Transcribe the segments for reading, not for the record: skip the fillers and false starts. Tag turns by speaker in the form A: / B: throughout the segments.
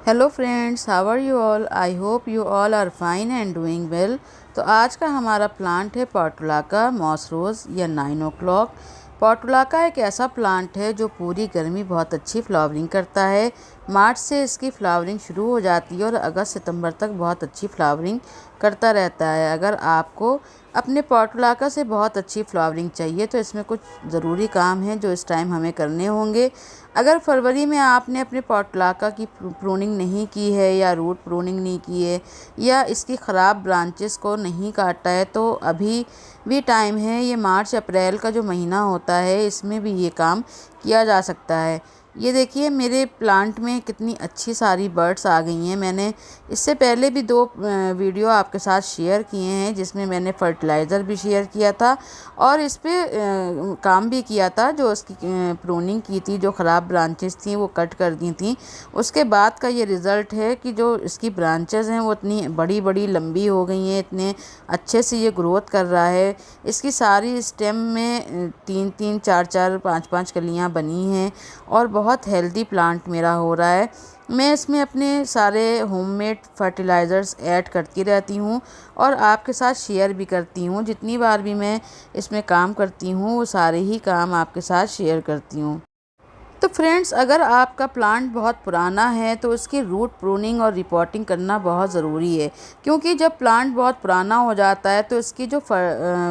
A: Hello friends, how are you all. I hope you all are fine and doing well. तो आज का हमारा plant है Portulaca moss रोज़ या 9 o'clock। पोर्टुलाका एक ऐसा प्लांट है जो पूरी गर्मी बहुत अच्छी फ्लावरिंग करता है। मार्च से इसकी फ्लावरिंग शुरू हो जाती है और अगस्त सितंबर तक बहुत अच्छी फ्लावरिंग करता रहता है। अगर आपको अपने पोर्टुलाका से बहुत अच्छी फ्लावरिंग चाहिए तो इसमें कुछ ज़रूरी काम हैं जो इस टाइम हमें करने होंगे। अगर फरवरी में आपने अपने पोर्टुलाका की प्रूनिंग नहीं की है या रूट प्रूनिंग नहीं की है या इसकी ख़राब ब्रांचेस को नहीं काटा है तो अभी भी टाइम है। ये मार्च अप्रैल का जो महीना होता है इसमें भी ये काम किया जा सकता है। ये देखिए मेरे प्लांट में कितनी अच्छी सारी बर्ड्स आ गई हैं। मैंने इससे पहले भी 2 वीडियो आपके साथ शेयर किए हैं जिसमें मैंने फर्टिलाइज़र भी शेयर किया था और इस पे काम भी किया था। जो उसकी प्रूनिंग की थी, जो ख़राब ब्रांचेस थी वो कट कर दी थी। उसके बाद का ये रिज़ल्ट है कि जो इसकी ब्रांचेस हैं वो इतनी बड़ी बड़ी लंबी हो गई हैं, इतने अच्छे से ये ग्रोथ कर रहा है। इसकी सारी स्टेम में 3-3, 4-4, 5-5 कलियाँ बनी हैं और बहुत हेल्दी प्लांट मेरा हो रहा है। मैं इसमें अपने सारे होममेड फर्टिलाइज़र्स ऐड करती रहती हूँ और आपके साथ शेयर भी करती हूँ। जितनी बार भी मैं इसमें काम करती हूँ वो सारे ही काम आपके साथ शेयर करती हूँ। तो फ्रेंड्स, अगर आपका प्लांट बहुत पुराना है तो उसकी रूट प्रूनिंग और रिपोर्टिंग करना बहुत ज़रूरी है, क्योंकि जब प्लांट बहुत पुराना हो जाता है तो इसकी जो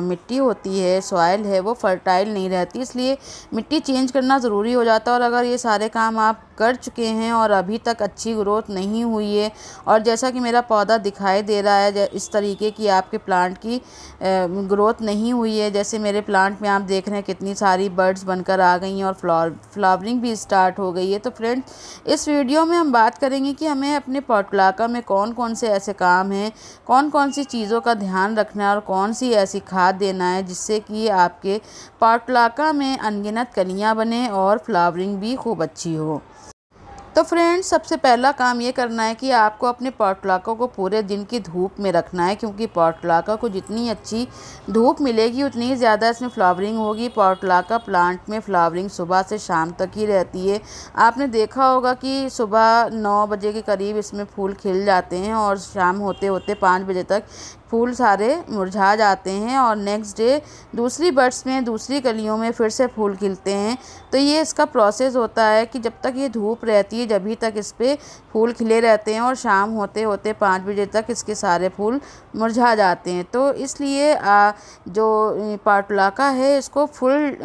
A: मिट्टी होती है, सॉइल है, वो फर्टाइल नहीं रहती, इसलिए मिट्टी चेंज करना ज़रूरी हो जाता है। और अगर ये सारे काम आप कर चुके हैं और अभी तक अच्छी ग्रोथ नहीं हुई है और जैसा कि मेरा पौधा दिखाई दे रहा है इस तरीके की आपके प्लांट की ग्रोथ नहीं हुई है, जैसे मेरे प्लांट में आप देख रहे हैं कितनी सारी बर्ड्स बनकर आ गई हैं और फ्लावरिंग भी स्टार्ट हो गई है। तो फ्रेंड्स, इस वीडियो में हम बात करेंगे कि हमें अपने पोर्टुलाका में कौन कौन से ऐसे काम हैं, कौन कौन सी चीज़ों का ध्यान रखना है और कौन सी ऐसी खाद देना है जिससे कि आपके पोर्टुलाका में अनगिनत कलियाँ बने और फ्लावरिंग भी खूब अच्छी हो। तो फ्रेंड्स, सबसे पहला काम ये करना है कि आपको अपने पोर्टुलाका को पूरे दिन की धूप में रखना है, क्योंकि पोर्टुलाका को जितनी अच्छी धूप मिलेगी उतनी ज़्यादा इसमें फ्लावरिंग होगी। पोर्टुलाका प्लांट में फ्लावरिंग सुबह से शाम तक ही रहती है। आपने देखा होगा कि सुबह 9 बजे के करीब इसमें फूल खिल जाते हैं और शाम होते होते 5 बजे तक फूल सारे मुरझा जाते हैं और नेक्स्ट डे दूसरी बर्ड्स में, दूसरी कलियों में फिर से फूल खिलते हैं। तो ये इसका प्रोसेस होता है कि जब तक ये धूप रहती है जभी तक इस पे फूल खिले रहते हैं और शाम होते होते 5 बजे तक इसके सारे फूल मुरझा जाते हैं। तो इसलिए जो पोर्टुलाका है इसको फुल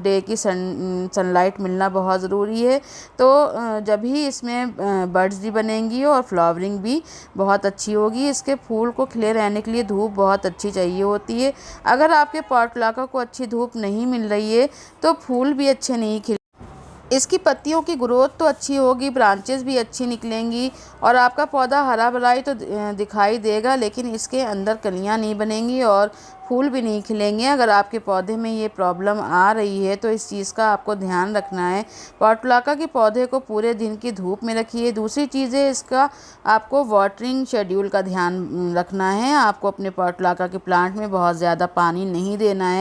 A: डे की सनलाइट मिलना बहुत ज़रूरी है। तो जब ही इसमें बर्ड्स भी बनेंगी और फ्लावरिंग भी बहुत अच्छी होगी। इसके फूल को खिले रहने के लिए धूप बहुत अच्छी चाहिए होती है। अगर आपके पोर्टुलाका को अच्छी धूप नहीं मिल रही है तो फूल भी अच्छे नहीं खिले। इसकी पत्तियों की ग्रोथ तो अच्छी होगी, ब्रांचेस भी अच्छी निकलेंगी और आपका पौधा हरा भरा ही तो दिखाई देगा, लेकिन इसके अंदर कलियां नहीं बनेंगी और फूल भी नहीं खिलेंगे। अगर आपके पौधे में ये प्रॉब्लम आ रही है तो इस चीज़ का आपको ध्यान रखना है। पोर्टुलाका के पौधे को पूरे दिन की धूप में रखिए। दूसरी चीज़ है, इसका आपको वाटरिंग शेड्यूल का ध्यान रखना है। आपको अपने पोर्टुलाका के प्लांट में बहुत ज़्यादा पानी नहीं देना है।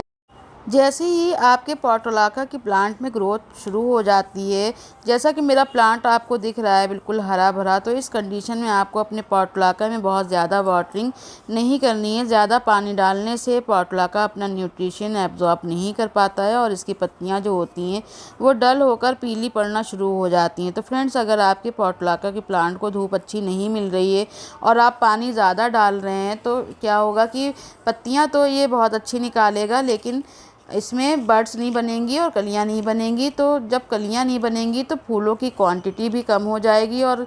A: जैसे ही आपके पोर्टुलाका की प्लांट में ग्रोथ शुरू हो जाती है, जैसा कि मेरा प्लांट आपको दिख रहा है बिल्कुल हरा भरा, तो इस कंडीशन में आपको अपने पोर्टुलाका में बहुत ज़्यादा वाटरिंग नहीं करनी है। ज़्यादा पानी डालने से पोर्टुलाका अपना न्यूट्रिशन एब्जॉर्ब नहीं कर पाता है और इसकी पत्तियां जो होती हैं वो डल होकर पीली पड़ना शुरू हो जाती हैं। तो फ्रेंड्स, अगर आपके पोर्टुलाका के प्लांट को धूप अच्छी नहीं मिल रही है और आप पानी ज़्यादा डाल रहे हैं तो क्या होगा कि पत्तियाँ तो ये बहुत अच्छी निकालेगा लेकिन इसमें बर्ड्स नहीं बनेंगी और कलियां नहीं बनेंगी। तो जब कलियां नहीं बनेंगी तो फूलों की क्वांटिटी भी कम हो जाएगी और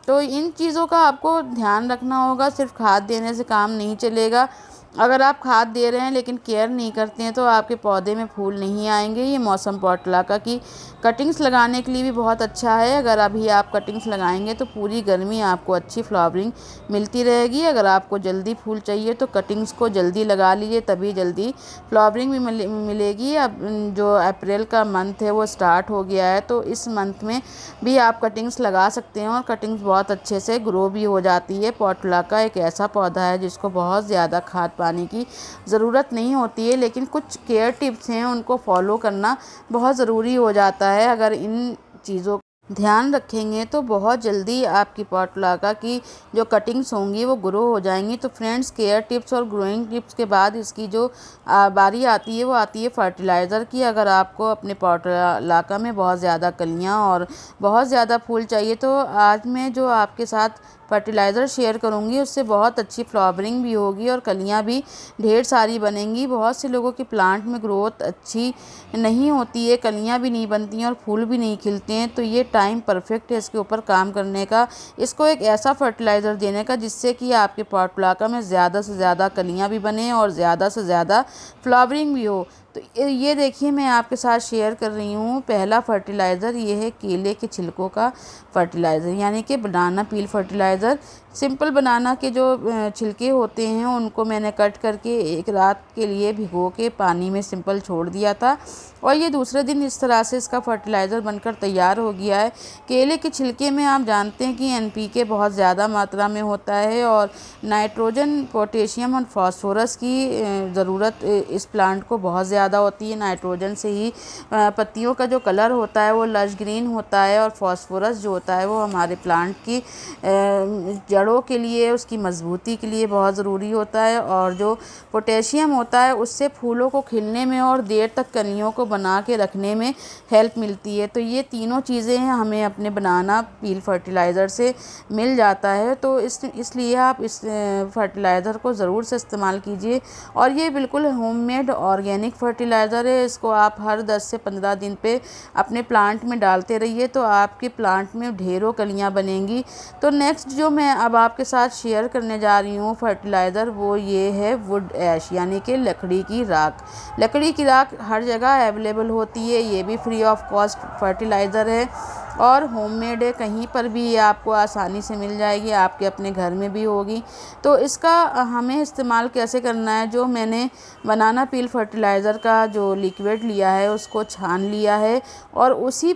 A: तो इन चीज़ों का आपको ध्यान रखना होगा। सिर्फ खाद देने से काम नहीं चलेगा। अगर आप खाद दे रहे हैं लेकिन केयर नहीं करते हैं तो आपके पौधे में फूल नहीं आएंगे। ये मौसम पोर्टुलाका की कटिंग्स लगाने के लिए भी बहुत अच्छा है। अगर अभी आप कटिंग्स लगाएंगे तो पूरी गर्मी आपको अच्छी फ्लावरिंग मिलती रहेगी। अगर आपको जल्दी फूल चाहिए तो कटिंग्स को जल्दी लगा लीजिए, तभी जल्दी फ्लावरिंग भी मिलेगी। अब जो अप्रैल का मंथ है वो स्टार्ट हो गया है, तो इस मंथ में भी आप कटिंग्स लगा सकते हैं और कटिंग्स बहुत अच्छे से ग्रो भी हो जाती है। पोर्टुलाका एक ऐसा पौधा है जिसको बहुत ज़्यादा खाद पानी की ज़रूरत नहीं होती है, लेकिन कुछ केयर टिप्स हैं उनको फॉलो करना बहुत ज़रूरी हो जाता है। अगर इन चीज़ों ध्यान रखेंगे तो बहुत जल्दी आपकी पोर्टुलाका की जो कटिंग्स होंगी वो ग्रो हो जाएंगी। तो फ्रेंड्स, केयर टिप्स और ग्रोइंग टिप्स के बाद इसकी जो बारी आती है वो आती है फर्टिलाइज़र की। अगर आपको अपने पोर्टुलाका में बहुत ज़्यादा कलियाँ और बहुत ज़्यादा फूल चाहिए तो आज मैं जो आपके साथ फर्टिलाइज़र शेयर करूंगी उससे बहुत अच्छी फ्लावरिंग भी होगी और कलियां भी ढेर सारी बनेंगी। बहुत से लोगों की प्लांट में ग्रोथ अच्छी नहीं होती है, कलियां भी नहीं बनती हैं और फूल भी नहीं खिलते हैं, तो ये टाइम परफेक्ट है इसके ऊपर काम करने का, इसको एक ऐसा फर्टिलाइज़र देने का जिससे कि आपके पोर्टुलाका में ज़्यादा से ज़्यादा कलियाँ भी बने और ज़्यादा से ज़्यादा फ्लावरिंग भी हो। तो ये देखिए मैं आपके साथ शेयर कर रही हूँ। पहला फर्टिलाइज़र ये है केले के छिलकों का फर्टिलाइज़र, यानी कि बनाना पील फर्टिलाइज़र। सिंपल बनाना के जो छिलके होते हैं उनको मैंने कट करके एक रात के लिए भिगो के पानी में सिंपल छोड़ दिया था और ये दूसरे दिन इस तरह से इसका फर्टिलाइज़र बनकर तैयार हो गया है। केले के छिलके में आप जानते हैं कि एनपीके बहुत ज़्यादा मात्रा में होता है और नाइट्रोजन, पोटेशियम और फास्फोरस की ज़रूरत इस प्लांट को बहुत ज़्यादा होती है। नाइट्रोजन से ही पत्तियों का जो कलर होता है वो लश ग्रीन होता है और फास्फोरस जो होता है वो हमारे प्लांट की जड़ों के लिए, उसकी मजबूती के लिए बहुत ज़रूरी होता है। और जो पोटेशियम होता है उससे फूलों को खिलने में और देर तक कलियों को बना के रखने में हेल्प मिलती है। तो ये तीनों चीज़ें हमें अपने बनाना पील फर्टिलाइज़र से मिल जाता है। तो इसलिए आप इस फर्टिलाइज़र को ज़रूर से इस्तेमाल कीजिए। और ये बिल्कुल होममेड ऑर्गेनिक फर्टिलाइज़र है। इसको आप हर 10 से 15 दिन पे अपने प्लांट में डालते रहिए तो आपके प्लांट में ढेरों कलियाँ बनेंगी। तो नेक्स्ट जो मैं अब आपके साथ शेयर करने जा रही हूँ फर्टिलाइज़र वो ये है वुड ऐश, यानी कि लकड़ी की राख। लकड़ी की राख हर जगह अवेलेबल होती है, ये भी फ्री ऑफ कॉस्ट फर्टिलाइज़र है और होममेड है, कहीं पर भी ये आपको आसानी से मिल जाएगी, आपके अपने घर में भी होगी। तो इसका हमें इस्तेमाल कैसे करना है, जो मैंने बनाना पील फर्टिलाइज़र का जो लिक्विड लिया है उसको छान लिया है और उसी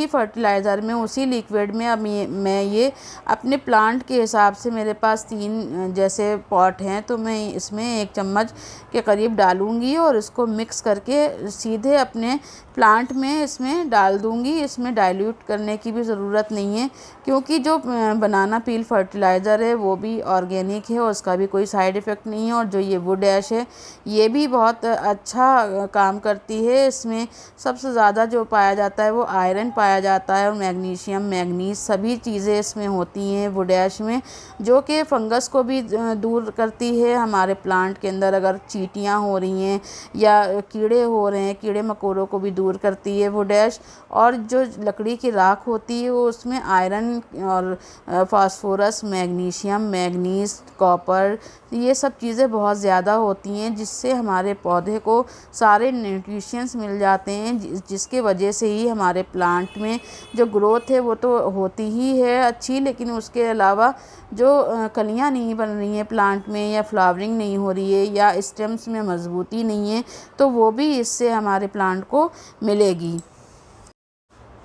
A: फर्टिलाइज़र में, उसी लिक्विड में अब मैं ये अपने प्लांट के हिसाब से, मेरे पास 3 जैसे पॉट हैं तो मैं इसमें 1 चम्मच के करीब डालूंगी और इसको मिक्स करके सीधे अपने प्लांट में इसमें डाल दूंगी। इसमें डाइल्यूट करने की भी ज़रूरत नहीं है क्योंकि जो बनाना पील फर्टिलाइज़र है वो भी ऑर्गेनिक है और उसका भी कोई साइड इफ़ेक्ट नहीं है। और जो ये वुड ऐश है ये भी बहुत अच्छा काम करती है। इसमें सबसे ज़्यादा जो पाया जाता है वो आयरन पाया जाता है और मैग्नीशियम, मैग्नीज सभी चीज़ें इसमें होती हैं वुड ऐश में, जो कि फंगस को भी दूर करती है। हमारे प्लांट के अंदर अगर चींटियाँ हो रही हैं या कीड़े हो रहे हैं, कीड़े मकोड़ों को भी दूर करती है वुड ऐश। और जो लकड़ी की राख होती है वो उसमें आयरन और फास्फोरस, मैग्नीशियम, मैग्नीज, कॉपर, ये सब चीज़ें बहुत ज़्यादा होती हैं जिससे हमारे पौधे को सारे न्यूट्रिशंस मिल जाते हैं, जिसके वजह से ही हमारे प्लांट में जो ग्रोथ है वो तो होती ही है अच्छी, लेकिन उसके अलावा जो कलियां नहीं बन रही हैं प्लांट में या फ्लावरिंग नहीं हो रही है या स्टेम्स में मजबूती नहीं है तो वो भी इससे हमारे प्लांट को मिलेगी।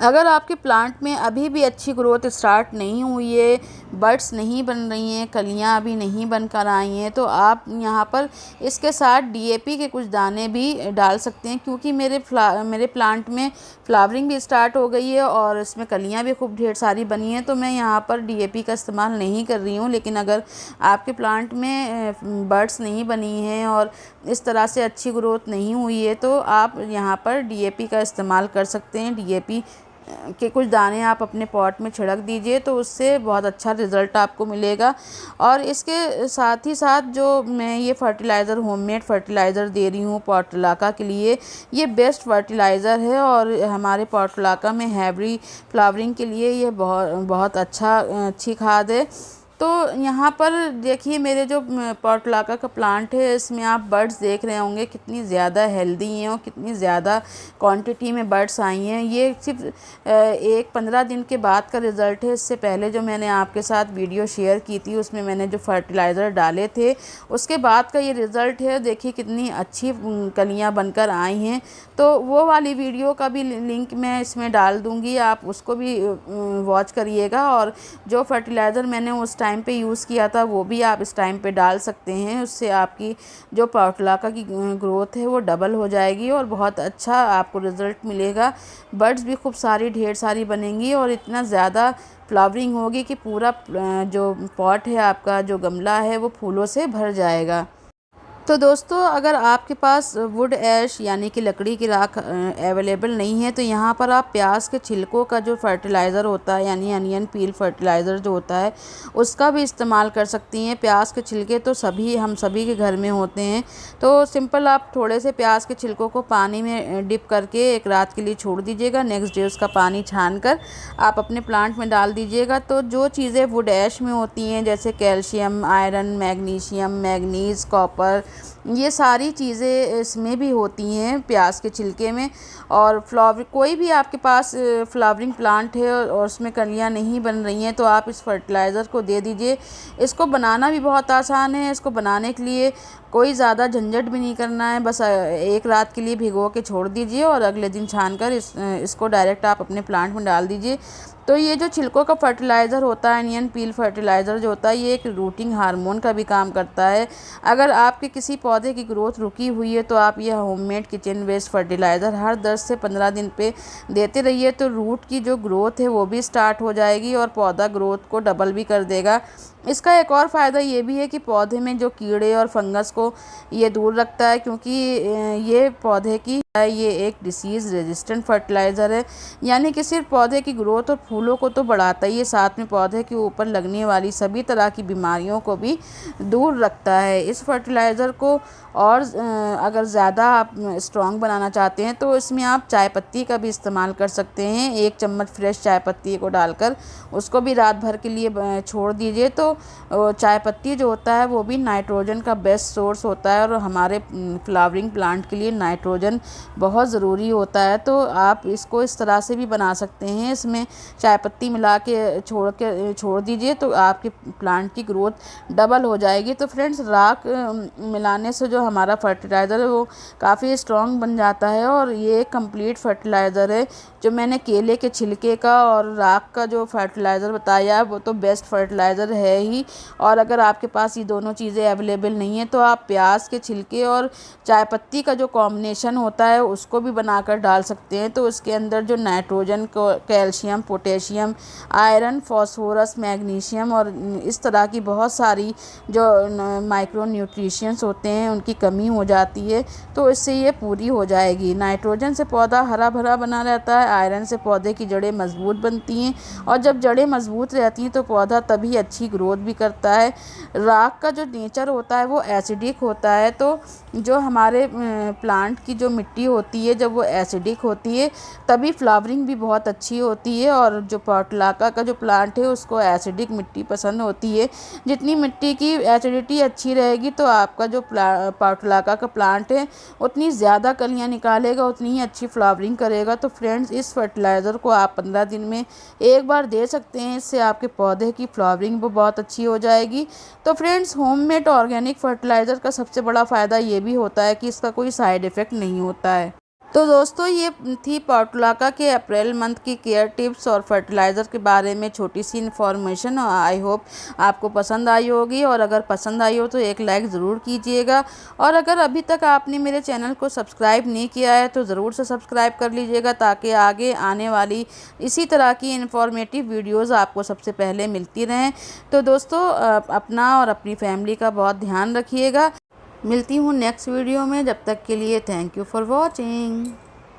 A: अगर आपके प्लांट में अभी भी अच्छी ग्रोथ स्टार्ट नहीं हुई है, बड्स नहीं बन रही हैं, कलियां अभी नहीं बनकर आई हैं, तो आप यहाँ पर इसके साथ डीएपी के कुछ दाने भी डाल सकते हैं क्योंकि मेरे प्लांट में फ्लावरिंग भी स्टार्ट हो गई है और इसमें कलियां भी खूब ढेर सारी बनी हैं। तो मैं यहाँ पर डीएपी का इस्तेमाल नहीं कर रही हूँ, लेकिन अगर आपके प्लांट में बड्स नहीं बनी हैं और इस तरह से अच्छी ग्रोथ नहीं हुई है तो आप यहाँ पर डीएपी का इस्तेमाल कर सकते हैं। डीएपी के कुछ दाने आप अपने पॉट में छिड़क दीजिए तो उससे बहुत अच्छा रिज़ल्ट आपको मिलेगा। और इसके साथ ही साथ जो मैं ये फर्टिलाइज़र, होममेड फर्टिलाइज़र दे रही हूँ पोर्टुलाका के लिए, ये बेस्ट फर्टिलाइज़र है और हमारे पोर्टुलाका में हैवी फ्लावरिंग के लिए ये बहुत अच्छी खाद है। तो यहाँ पर देखिए मेरे जो पोर्टुलाका का प्लांट है इसमें आप बर्ड्स देख रहे होंगे कितनी ज़्यादा हेल्दी हैं और कितनी ज़्यादा क्वांटिटी में बर्ड्स आई हैं। ये सिर्फ 15 दिन के बाद का रिज़ल्ट है। इससे पहले जो मैंने आपके साथ वीडियो शेयर की थी उसमें मैंने जो फर्टिलाइज़र डाले थे उसके बाद का ये रिज़ल्ट है। देखिए कितनी अच्छी कलियाँ बनकर आई हैं। तो वो वाली वीडियो का भी लिंक मैं इसमें डाल दूँगी, आप उसको भी वॉच करिएगा। और जो फर्टिलाइज़र मैंने उस टाइम टाइम पे यूज़ किया था वो भी आप इस टाइम पे डाल सकते हैं। उससे आपकी जो पोर्टुलाका की ग्रोथ है वो डबल हो जाएगी और बहुत अच्छा आपको रिज़ल्ट मिलेगा। बड्स भी खूब सारी ढेर सारी बनेंगी और इतना ज़्यादा फ्लावरिंग होगी कि पूरा जो पॉट है आपका, जो गमला है, वो फूलों से भर जाएगा। तो दोस्तों, अगर आपके पास वुड ऐश यानी कि लकड़ी की राख अवेलेबल नहीं है तो यहाँ पर आप प्याज के छिलकों का जो फर्टिलाइज़र होता है यानी अनियन पील फर्टिलाइज़र जो होता है उसका भी इस्तेमाल कर सकती हैं। प्याज के छिलके तो हम सभी के घर में होते हैं। तो सिंपल आप थोड़े से प्याज के छिलकों को पानी में डिप करके एक रात के लिए छोड़ दीजिएगा। नेक्स्ट डे उसका पानी छान कर आप अपने प्लांट में डाल दीजिएगा। तो जो चीज़ें वुड ऐश में होती हैं जैसे calcium, iron, magnesium, manganese, copper, ये सारी चीज़ें इसमें भी होती हैं प्याज के छिलके में। और कोई भी आपके पास फ्लावरिंग प्लांट है और उसमें कलियां नहीं बन रही हैं तो आप इस फर्टिलाइज़र को दे दीजिए। इसको बनाना भी बहुत आसान है। इसको बनाने के लिए कोई ज़्यादा झंझट भी नहीं करना है। बस एक रात के लिए भिगो के छोड़ दीजिए और अगले दिन छानकर इसको डायरेक्ट आप अपने प्लांट में डाल दीजिए। तो ये जो छिलकों का फर्टिलाइज़र होता है, अनियन पील फर्टिलाइज़र जो होता है, ये एक रूटिंग हार्मोन का भी काम करता है। अगर आपके किसी पौधे की ग्रोथ रुकी हुई है तो आप यह होममेड किचन वेस्ट फर्टिलाइज़र हर 10 से 15 दिन पे देते रहिए तो रूट की जो ग्रोथ है वो भी स्टार्ट हो जाएगी और पौधा ग्रोथ को डबल भी कर देगा। इसका एक और फ़ायदा ये भी है कि पौधे में जो कीड़े और फंगस को ये दूर रखता है, क्योंकि ये पौधे की ये एक डिसीज़ रेजिस्टेंट फर्टिलाइज़र है। यानी कि सिर्फ पौधे की ग्रोथ और फूलों को तो बढ़ाता ही है, साथ में पौधे के ऊपर लगने वाली सभी तरह की बीमारियों को भी दूर रखता है। इस फर्टिलाइज़र को और अगर ज़्यादा आप स्ट्रॉन्ग बनाना चाहते हैं तो इसमें आप चाय पत्ती का भी इस्तेमाल कर सकते हैं। 1 चम्मच फ्रेश चाय पत्ती को डालकर उसको भी रात भर के लिए छोड़ दीजिए। तो चाय पत्ती जो होता है वो भी नाइट्रोजन का बेस्ट सोर्स होता है और हमारे फ्लावरिंग प्लांट के लिए नाइट्रोजन बहुत ज़रूरी होता है। तो आप इसको इस तरह से भी बना सकते हैं। इसमें चाय पत्ती मिला के छोड़ दीजिए तो आपके प्लांट की ग्रोथ डबल हो जाएगी। तो फ्रेंड्स, राख मिलाने से जो हमारा फर्टिलाइज़र है वो काफ़ी स्ट्रॉन्ग बन जाता है और ये कंप्लीट फर्टिलाइज़र है। जो मैंने केले के छिलके का और राख का जो फर्टिलाइज़र बताया वो तो बेस्ट फर्टिलाइज़र है ही। और अगर आपके पास ये दोनों चीज़ें अवेलेबल नहीं है तो आप प्याज के छिलके और चाय पत्ती का जो कॉम्बिनेशन होता है उसको भी बनाकर डाल सकते हैं। तो उसके अंदर जो nitrogen, calcium, potassium, iron, phosphorus, magnesium और इस तरह की बहुत सारी जो माइक्रो न्यूट्रिशंस होते हैं उनकी कमी हो जाती है तो इससे ये पूरी हो जाएगी। नाइट्रोजन से पौधा हरा भरा बना रहता है, आयरन से पौधे की जड़ें मजबूत बनती हैं और जब जड़ें मजबूत रहती हैं तो पौधा तभी अच्छी ग्रोथ भी करता है। राख का जो नेचर होता है वो एसिडिक होता है। तो जो हमारे प्लांट की जो मिट्टी होती है जब वो एसिडिक होती है तभी फ्लावरिंग भी बहुत अच्छी होती है। और जो पोर्टुलाका का जो प्लांट है उसको एसिडिक मिट्टी पसंद होती है। जितनी मिट्टी की एसिडिटी अच्छी रहेगी तो आपका जो पोर्टुलाका का प्लांट है उतनी ज़्यादा कलियाँ निकालेगा, उतनी ही अच्छी फ्लावरिंग करेगा। तो फ्रेंड्स, इस फर्टिलाइज़र को आप 15 दिन में एक बार दे सकते हैं। इससे आपके पौधे की फ्लावरिंग भी बहुत अच्छी हो जाएगी। तो फ्रेंड्स, होममेड ऑर्गेनिक फर्टिलाइज़र का सबसे बड़ा फ़ायदा ये भी होता है कि इसका कोई साइड इफ़ेक्ट नहीं होता है। तो दोस्तों, ये थी पोर्टुलाका के अप्रैल मंथ की केयर टिप्स और फर्टिलाइज़र के बारे में छोटी सी इन्फॉर्मेशन। आई होप आपको पसंद आई होगी और अगर पसंद आई हो तो एक लाइक ज़रूर कीजिएगा। और अगर अभी तक आपने मेरे चैनल को सब्सक्राइब नहीं किया है तो ज़रूर से सब्सक्राइब कर लीजिएगा ताकि आगे आने वाली इसी तरह की इन्फॉर्मेटिव वीडियोज़ आपको सबसे पहले मिलती रहें। तो दोस्तों, अपना और अपनी फैमिली का बहुत ध्यान रखिएगा। मिलती हूँ नेक्स्ट वीडियो में। जब तक के लिए थैंक यू फॉर वॉचिंग।